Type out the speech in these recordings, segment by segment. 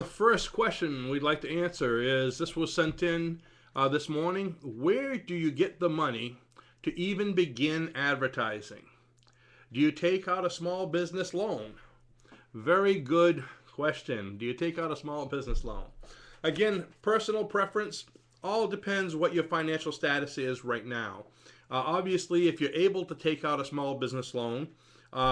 The first question we'd like to answer is this was sent in this morning. Where do you get the money to even begin advertising? Do you take out a small business loan? Very good question. Do you take out a small business loan? Again, personal preference. All depends what your financial status is right now. Obviously, if you're able to take out a small business loan,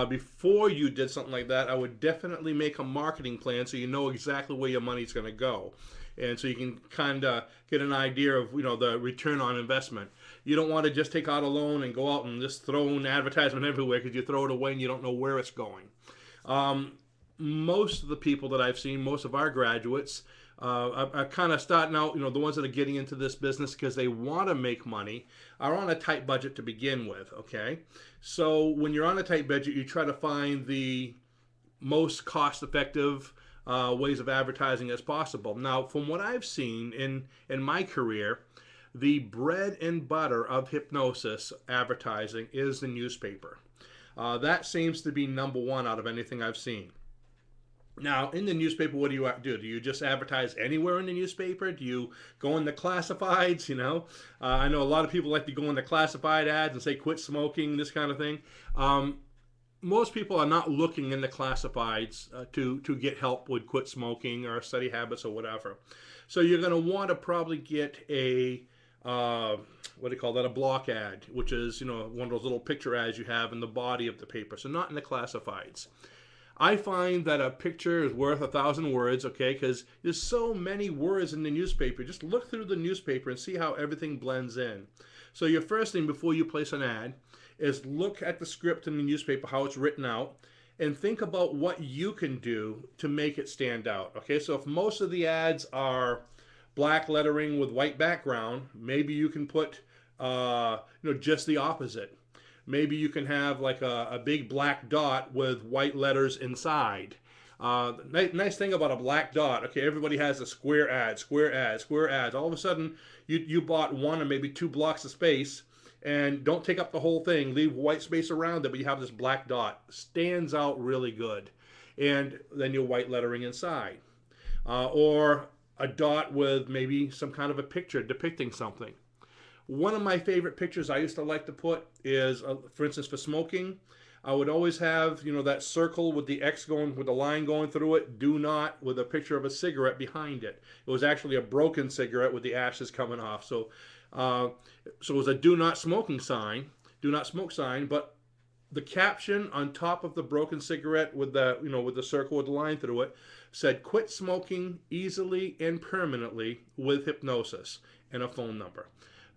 before you did something like that, I would definitely make a marketing plan so you know exactly where your money's going to go, and so you can kind of get an idea of the return on investment. You don't want to just take out a loan and go out and just throw an advertisement everywhere because you throw it away and you don't know where it's going. Um, Most of the people that I've seen, most of our graduates, are kind of starting out, the ones that are getting into this business because they want to make money, are on a tight budget to begin with, okay? So when you're on a tight budget, you try to find the most cost effective ways of advertising as possible. Now, from what I've seen in my career, the bread and butter of hypnosis advertising is the newspaper. That seems to be number one out of anything I've seen. Now, in the newspaper, what do you do? Do you just advertise anywhere in the newspaper? Do you go in the classifieds? I know a lot of people like to go in the classified ads and say quit smoking, this kind of thing. Most people are not looking in the classifieds to get help with quit smoking or study habits or whatever. So you're going to want to probably get a what do you call that? A block ad, which is one of those little picture ads you have in the body of the paper. So not in the classifieds. I find that a picture is worth 1,000 words, okay, because there's so many words in the newspaper. Just look through the newspaper and see how everything blends in. So your first thing before you place an ad is look at the script in the newspaper, how it's written out, and think about what you can do to make it stand out, okay? So if most of the ads are black lettering with white background, maybe you can put, just the opposite. Maybe you can have like a big black dot with white letters inside. Nice thing about a black dot, okay, everybody has a square ad, square ad, square ads. All of a sudden, you bought one or maybe two blocks of space, and don't take up the whole thing. Leave white space around it, but you have this black dot. Stands out really good. And then your white lettering inside. Or a dot with maybe some kind of a picture depicting something. One of my favorite pictures I used to like to put is, for instance, for smoking, I would always have, that circle with the X going, with the line going through it, do not, with a picture of a cigarette behind it. It was actually a broken cigarette with the ashes coming off. So it was a do not smoking sign, do not smoke sign, but the caption on top of the broken cigarette with the circle with the line through it said, quit smoking easily and permanently with hypnosis, and a phone number.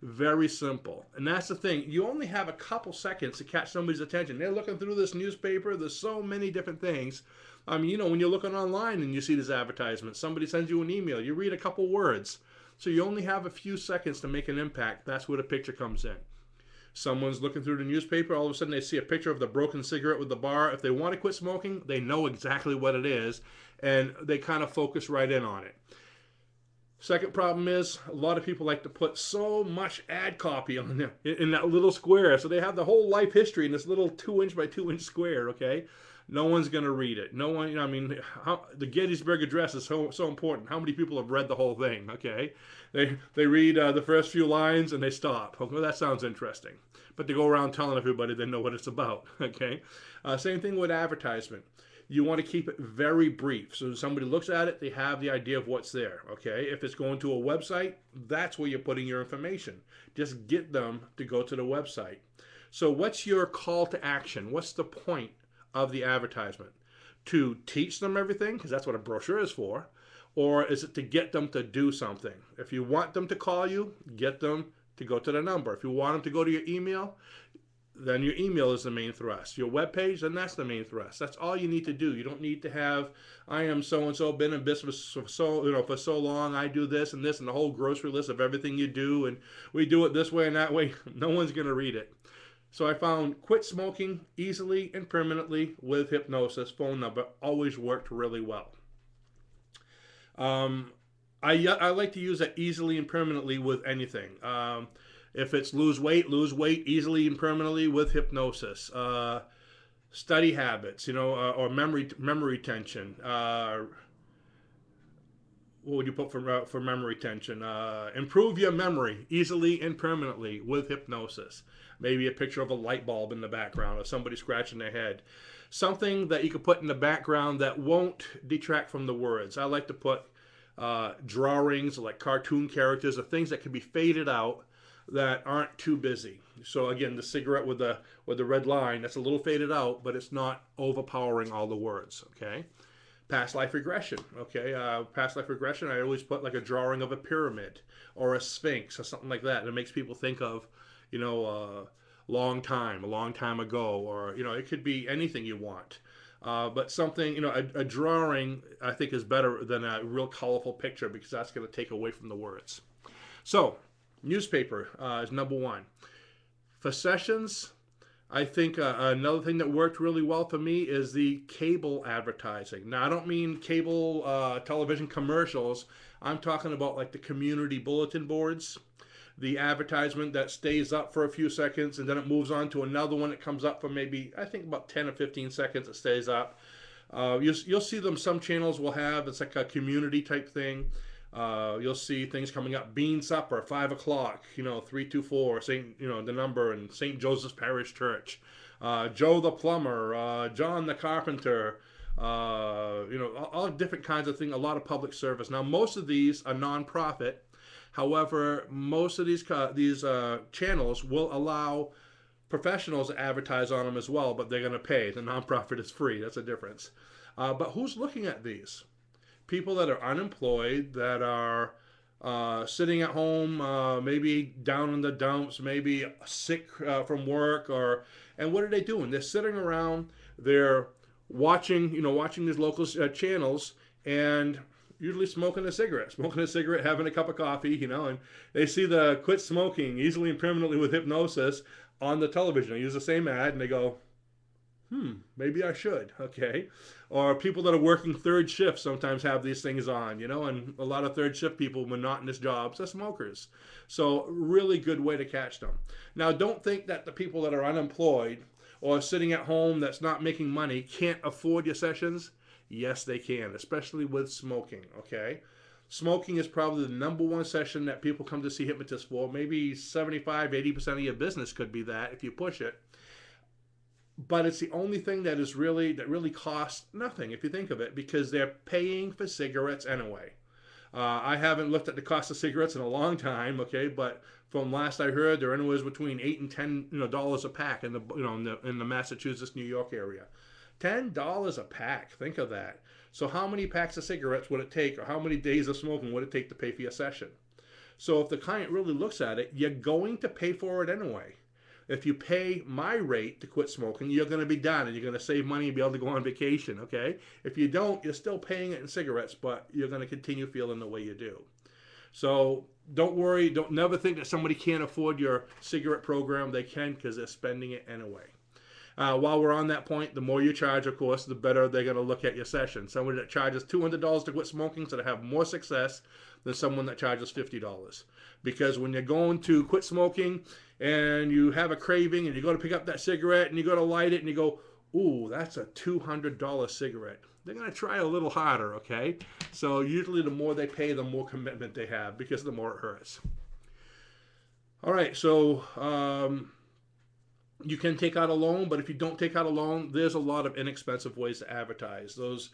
Very simple. And that's the thing. You only have a couple seconds to catch somebody's attention. They're looking through this newspaper. There's so many different things. I mean, when you're looking online and you see this advertisement, somebody sends you an email, you read a couple words. So you only have a few seconds to make an impact. That's where the picture comes in. Someone's looking through the newspaper, all of a sudden they see a picture of the broken cigarette with the bar. If they want to quit smoking, they know exactly what it is, and they kind of focus right in on it. Second problem is a lot of people like to put so much ad copy on there in that little square. So they have the whole life history in this little 2 inch by 2 inch square, okay? No one's going to read it. No one, the Gettysburg Address is so important. How many people have read the whole thing, okay? They read the first few lines and they stop. Okay, well, that sounds interesting. But they go around telling everybody they know what it's about, okay? Same thing with advertisement. You want to keep it very brief. So somebody looks at it, they have the idea of what's there, okay? If it's going to a website, that's where you're putting your information. Just get them to go to the website. So what's your call to action? What's the point of the advertisement? To teach them everything, because that's what a brochure is for, or is it to get them to do something? If you want them to call you, get them to go to the number. If you want them to go to your email, then your email is the main thrust. Your web page, then that's the main thrust. That's all you need to do. You don't need to have, I am so and so, been in business for so long. I do this and this, and the whole grocery list of everything you do, and we do it this way and that way. No one's going to read it. So I found quit smoking easily and permanently with hypnosis phone number always worked really well. I like to use that easily and permanently with anything. If it's lose weight easily and permanently with hypnosis. Study habits, or memory retention. what would you put for memory tension? Improve your memory easily and permanently with hypnosis. Maybe a picture of a light bulb in the background or somebody scratching their head. Something that you could put in the background that won't detract from the words. I like to put drawings like cartoon characters or things that can be faded out that aren't too busy. So again, the cigarette with the red line, that's a little faded out, but it's not overpowering all the words. Okay. Past life regression. Okay, past life regression. I always put like a drawing of a pyramid or a sphinx or something like that. And it makes people think of, a long time ago, or it could be anything you want. But something, a drawing I think is better than a real colorful picture because that's going to take away from the words. So, newspaper is number one. For sessions, I think another thing that worked really well for me is the cable advertising. Now, I don't mean cable television commercials. I'm talking about like the community bulletin boards, the advertisement that stays up for a few seconds and then it moves on to another one that comes up for maybe, I think about 10 or 15 seconds it stays up. You'll see them, some channels will have, it's like a community type thing. You'll see things coming up, Bean Supper, 5 o'clock, 324, the number, and St. Joseph's Parish Church, Joe the Plumber, John the Carpenter, all different kinds of things, a lot of public service. Now, most of these are nonprofit. However, most of these channels will allow professionals to advertise on them as well, but they're going to pay. The nonprofit is free. That's a difference. But who's looking at these? People that are unemployed, that are sitting at home, maybe down in the dumps, maybe sick from work, and what are they doing? They're sitting around, they're watching these local channels, and usually smoking a cigarette, having a cup of coffee, and they see the quit smoking easily and permanently with hypnosis on the television. They use the same ad, and they go, maybe I should, okay? Or people that are working third shift sometimes have these things on, and a lot of third shift people, monotonous jobs, are smokers. So really good way to catch them. Now, don't think that the people that are unemployed or sitting at home that's not making money can't afford your sessions. Yes, they can, especially with smoking, okay? Smoking is probably the number one session that people come to see hypnotists for. Maybe 75, 80% of your business could be that if you push it. But it's the only thing that really costs nothing if you think of it, because they're paying for cigarettes anyway. I haven't looked at the cost of cigarettes in a long time, okay, but from last I heard, they're anywhere between $8 and $10 a pack in the Massachusetts, New York area. $10 a pack. Think of that. So how many packs of cigarettes would it take, or how many days of smoking would it take to pay for your session? So if the client really looks at it, you're going to pay for it anyway. If you pay my rate to quit smoking, you're going to be done and you're going to save money and be able to go on vacation, okay? If you don't, you're still paying it in cigarettes, but you're going to continue feeling the way you do. So don't worry. Don't never think that somebody can't afford your cigarette program. They can, because they're spending it anyway. While we're on that point, the more you charge, of course, the better they're going to look at your session. Somebody that charges $200 to quit smoking is going to have more success than someone that charges $50. Because when you're going to quit smoking and you have a craving and you go to pick up that cigarette and you go to light it and you go, ooh, that's a $200 cigarette. They're going to try a little harder, okay? So usually the more they pay, the more commitment they have, because the more it hurts. All right, so you can take out a loan, but if you don't take out a loan, there's a lot of inexpensive ways to advertise. Those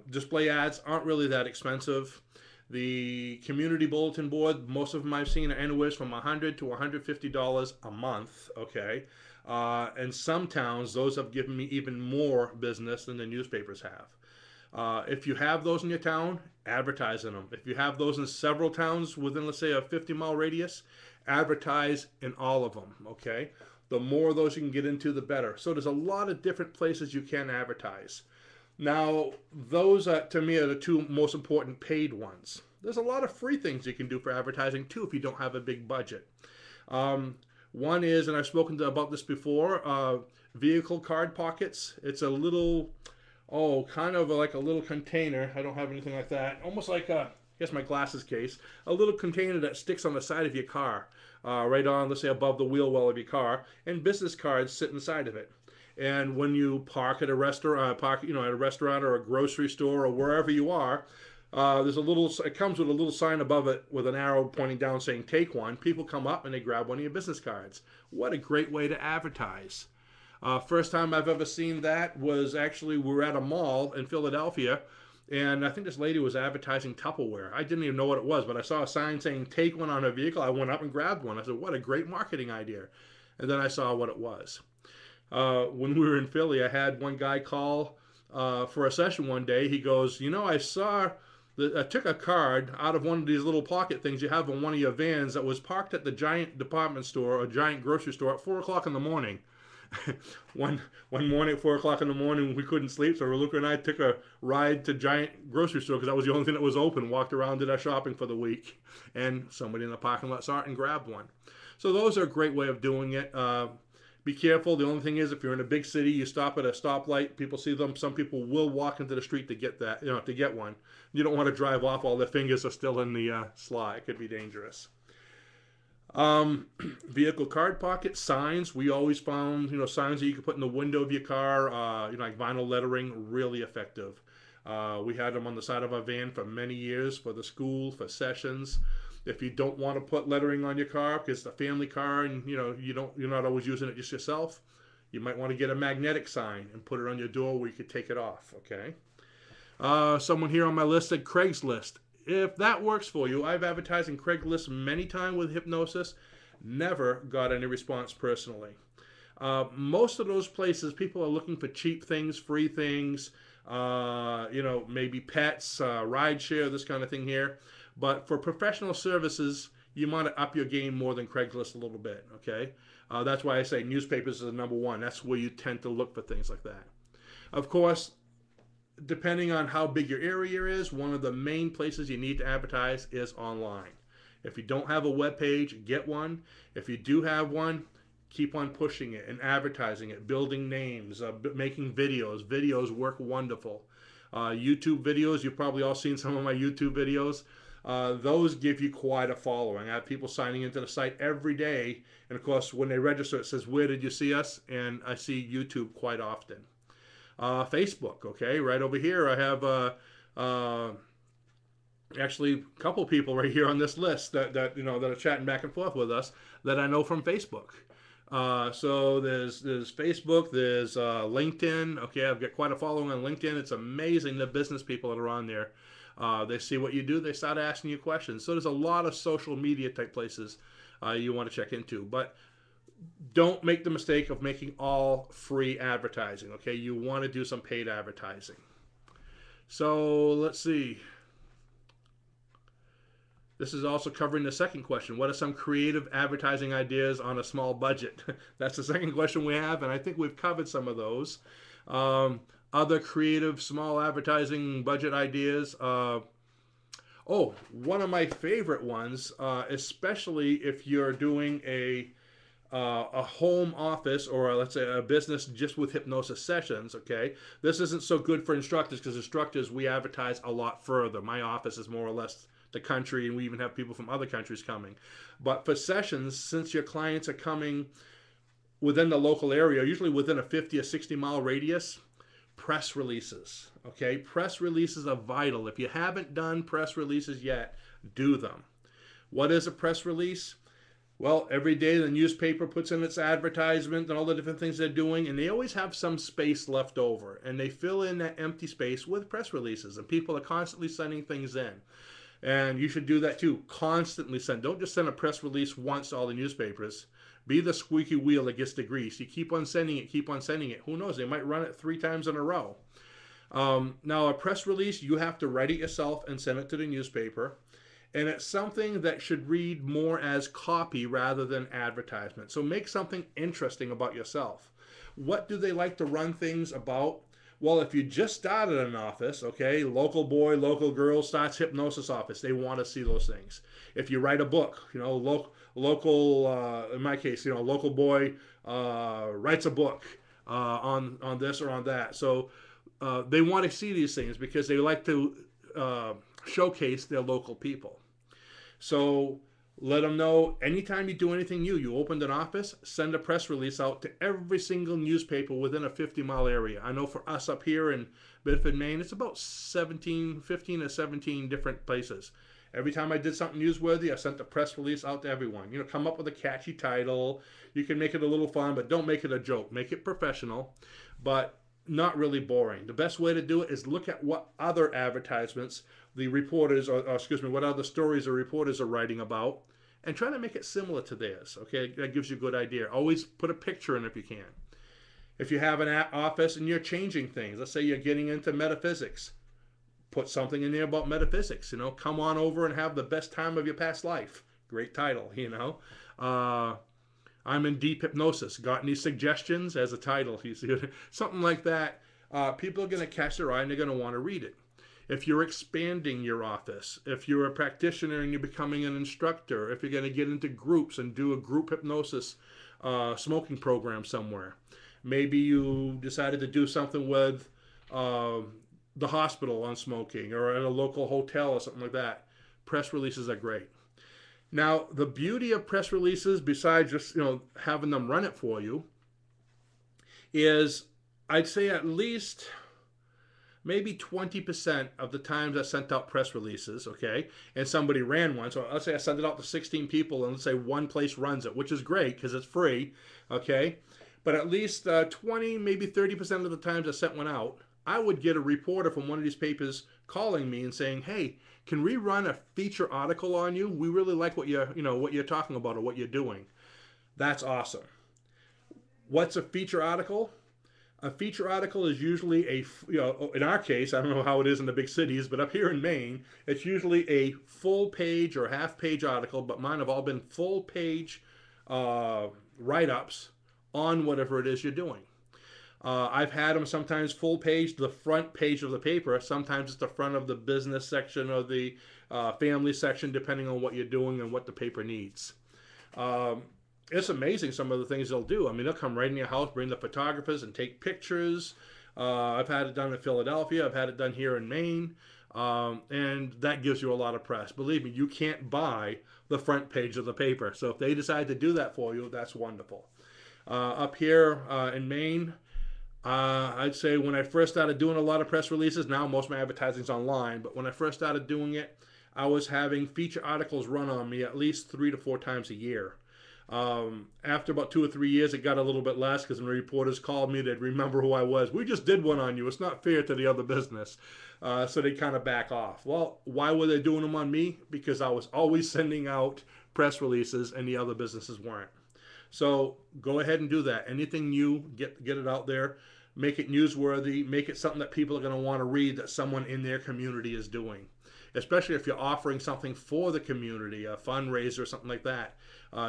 display ads aren't really that expensive. The community bulletin board, most of them I've seen are anywhere from $100 to $150 a month, okay? And some towns, those have given me even more business than the newspapers have. If you have those in your town, advertise in them. If you have those in several towns within, let's say, a 50-mile radius, advertise in all of them, okay? The more of those you can get into, the better. So there's a lot of different places you can advertise. Now, those to me are the two most important paid ones. There's a lot of free things you can do for advertising too if you don't have a big budget. One is, and I've spoken about this before, vehicle card pockets. It's a little, kind of like a little container. I don't have anything like that. Almost like I guess my glasses case. A little container that sticks on the side of your car, right on, let's say, above the wheel well of your car, and business cards sit inside of it. And when you park at a restaurant, or a grocery store or wherever you are, There's a little. It comes with a little sign above it with an arrow pointing down saying "Take one." People come up and they grab one of your business cards. What a great way to advertise! First time I've ever seen that was actually we were at a mall in Philadelphia, and I think this lady was advertising Tupperware. I didn't even know what it was, but I saw a sign saying "Take one" on her vehicle. I went up and grabbed one. I said, "What a great marketing idea!" And then I saw what it was. When we were in Philly, I had one guy call for a session one day. He goes, I took a card out of one of these little pocket things you have on one of your vans that was parked at the giant department store or giant grocery store at 4 o'clock in the morning. one morning at 4 o'clock in the morning, we couldn't sleep, so Luca and I took a ride to giant grocery store because that was the only thing that was open. Walked around, did our shopping for the week, and somebody in the parking lot saw it and grabbed one. So those are a great way of doing it. Be careful. The only thing is, if you're in a big city, you stop at a stoplight. People see them. Some people will walk into the street to get that, to get one. You don't want to drive off while their fingers are still in the slot. It could be dangerous. Vehicle card pocket signs. We always found, signs that you could put in the window of your car. Like vinyl lettering, really effective. We had them on the side of our van for many years for the school, for sessions. If you don't want to put lettering on your car because it's a family car and you're not always using it just yourself, you might want to get a magnetic sign and put it on your door where you could take it off. Okay. Someone here on my list said Craigslist. If that works for you, I've advertised in Craigslist many times with hypnosis. Never got any response personally. Most of those places, people are looking for cheap things, free things, maybe pets, ride share, this kind of thing here. But for professional services, you want to up your game more than Craigslist a little bit, okay? That's why I say newspapers is the number one. That's where you tend to look for things like that. Of course, depending on how big your area is, one of the main places you need to advertise is online. If you don't have a web page, get one. If you do have one, keep on pushing it and advertising it, building names, making videos. Videos work wonderful. YouTube videos, you've probably all seen some of my YouTube videos. Those give you quite a following. I have people signing into the site every day, and of course when they register it says, where did you see us? And I see YouTube quite often. Facebook, okay, right over here I have actually a couple people right here on this list that are chatting back and forth with us that I know from Facebook. So there's Facebook, there's LinkedIn. Okay, I've got quite a following on LinkedIn. It's amazing the business people that are on there. They see what you do, they start asking you questions. So there's a lot of social media type places you want to check into. But don't make the mistake of making all free advertising. Okay, you want to do some paid advertising. So let's see. This is also covering the second question. What are some creative advertising ideas on a small budget? That's the second question we have, and I think we've covered some of those. Other creative small advertising budget ideas. One of my favorite ones, especially if you're doing a home office or let's say a business just with hypnosis sessions. Okay, this isn't so good for instructors because instructors, we advertise a lot further. My office is more or less the country, and we even have people from other countries coming. But for sessions, since your clients are coming within the local area, usually within a 50 or 60 mile radius, press releases. Okay, press releases are vital. If you haven't done press releases yet, do them. What is a press release? Well, every day the newspaper puts in its advertisement and all the different things they're doing, and they always have some space left over, and they fill in that empty space with press releases, and people are constantly sending things in. And you should do that too. Constantly send. Don't just send a press release once to all the newspapers. Be the squeaky wheel that gets the grease. You keep on sending it, keep on sending it. Who knows? They might run it 3 times in a row. Now, a press release, you have to write it yourself and send it to the newspaper. And it's something that should read more as copy rather than advertisement. So make something interesting about yourself. What do they like to run things about? Well, if you just started an office, okay, local boy, local girl starts hypnosis office, they want to see those things. If you write a book, local, in my case, local boy writes a book on this or on that. So they want to see these things because they like to showcase their local people. So Let them know anytime you do anything new, you opened an office, send a press release out to every single newspaper within a 50-mile area. I know for us up here in Bedford, Maine, it's about 15 or 17 different places. Every time I did something newsworthy, I sent a press release out to everyone. Come up with a catchy title. You can make it a little fun, but don't make it a joke. Make it professional, but not really boring. The best way to do it is look at what other advertisements the reporters, or excuse me, what other stories the reporters are writing about, and try to make it similar to theirs. Okay, that gives you a good idea. Always put a picture in if you can. If you have an office and you're changing things, let's say you're getting into metaphysics, put something in there about metaphysics. Come on over and have the best time of your past life. Great title. I'm in deep hypnosis. Got any suggestions as a title? Something like that. People are going to catch their eye and they're going to want to read it. If you're expanding your office, if you're a practitioner and you're becoming an instructor, if you're going to get into groups and do a group hypnosis smoking program somewhere, maybe you decided to do something with the hospital on smoking, or at a local hotel or something like that. Press releases are great. Now, the beauty of press releases, besides just having them run it for you, is I'd say at least maybe 20% of the times I sent out press releases, okay, and somebody ran one. So let's say I sent it out to 16 people, and let's say one place runs it, which is great because it's free, okay. But at least 20, maybe 30% of the times I sent one out, I would get a reporter from one of these papers calling me and saying, "Hey, can we run a feature article on you? We really like what you're talking about or what you're doing." That's awesome. What's a feature article? A feature article is usually in our case, I don't know how it is in the big cities, but up here in Maine, it's usually a full page or half page article, but mine have all been full page write-ups on whatever it is you're doing. I've had them sometimes full page, the front page of the paper. Sometimes it's the front of the business section or the family section, depending on what you're doing and what the paper needs. It's amazing some of the things they'll do. I mean, they'll come right in your house, bring the photographers and take pictures. I've had it done in Philadelphia. I've had it done here in Maine. And that gives you a lot of press. Believe me, you can't buy the front page of the paper. So if they decide to do that for you, that's wonderful. Up here in Maine, I'd say when I first started doing a lot of press releases, now most of my advertising's online, but when I first started doing it, I was having feature articles run on me at least 3 to 4 times a year. After about 2 or 3 years, it got a little bit less because when reporters called me, they'd remember who I was. "We just did one on you. It's not fair to the other business." So they kind of back off. Well, why were they doing them on me? Because I was always sending out press releases and the other businesses weren't. So go ahead and do that. Anything new, get it out there. Make it newsworthy. Make it something that people are going to want to read that someone in their community is doing. Especially if you're offering something for the community, a fundraiser or something like that.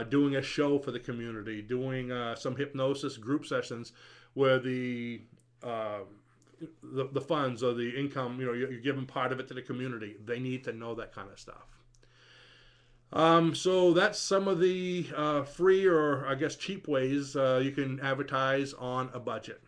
Doing a show for the community. Doing some hypnosis group sessions where the funds or the income, you're giving part of it to the community. They need to know that kind of stuff. So that's some of the free or I guess cheap ways you can advertise on a budget.